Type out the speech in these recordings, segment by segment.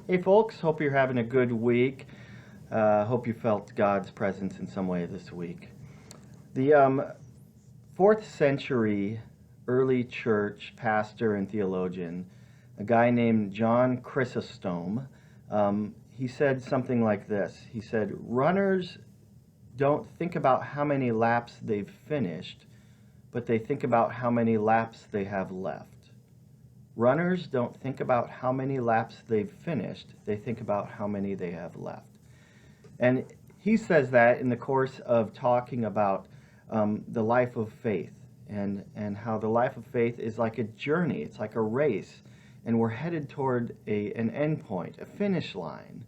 Hey folks, hope you're having a good week. Hope you felt God's presence in some way this week. The 4th century early church pastor and theologian, a guy named John Chrysostom, he said something like this. He said, runners don't think about how many laps they've finished, but they think about how many laps they have left. Runners don't think about how many laps they've finished, they think about how many they have left. And he says that in the course of talking about the life of faith and how the life of faith is like a journey, it's like a race, and we're headed toward an end point, a finish line.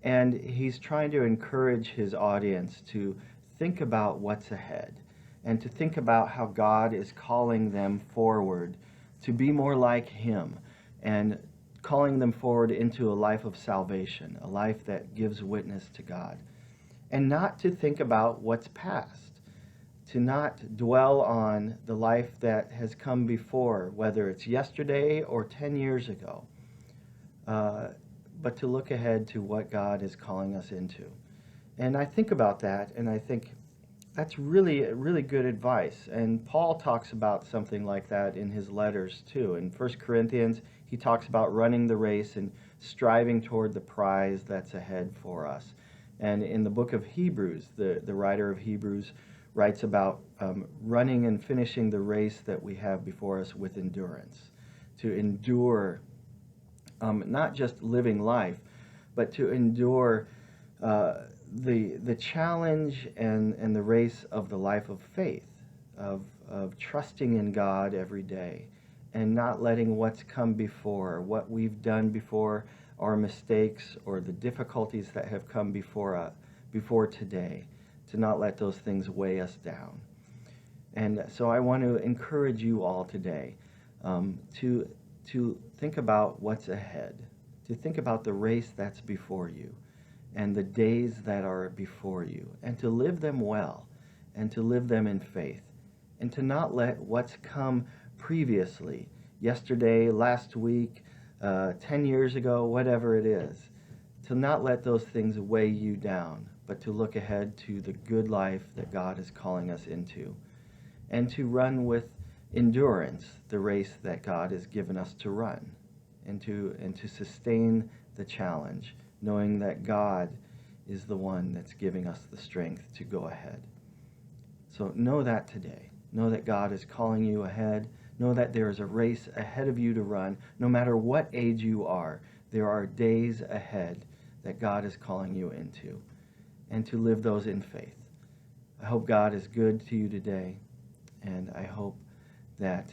And he's trying to encourage his audience to think about what's ahead and to think about how God is calling them forward to be more like him and calling them forward into a life of salvation, a life that gives witness to God. And not to think about what's past, to not dwell on the life that has come before, whether it's yesterday or 10 years ago, but to look ahead to what God is calling us into. And I think about that, and I think that's really good advice. And Paul talks about something like that in his letters too. In 1 Corinthians, he talks about running the race and striving toward the prize that's ahead for us. And in the book of Hebrews, the writer of Hebrews writes about running and finishing the race that we have before us with endurance. To endure, not just living life, but to endure the challenge and the race of the life of faith, of trusting in God every day and not letting what's come before, what we've done before, our mistakes or the difficulties that have come before today, to not let those things weigh us down. And so I want to encourage you all today to think about what's ahead, to think about the race that's before you and the days that are before you, and to live them well, and to live them in faith, and to not let what's come previously, yesterday, last week, 10 years ago, whatever it is, to not let those things weigh you down, but to look ahead to the good life that God is calling us into, and to run with endurance the race that God has given us to run, and to sustain the challenge, knowing that God is the one that's giving us the strength to go ahead. So know that today. Know that God is calling you ahead. Know that there is a race ahead of you to run. No matter what age you are, there are days ahead that God is calling you into, and to live those in faith. I hope God is good to you today, and I hope that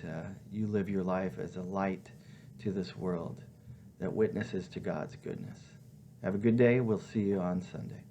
you live your life as a light to this world that witnesses to God's goodness. Have a good day. We'll see you on Sunday.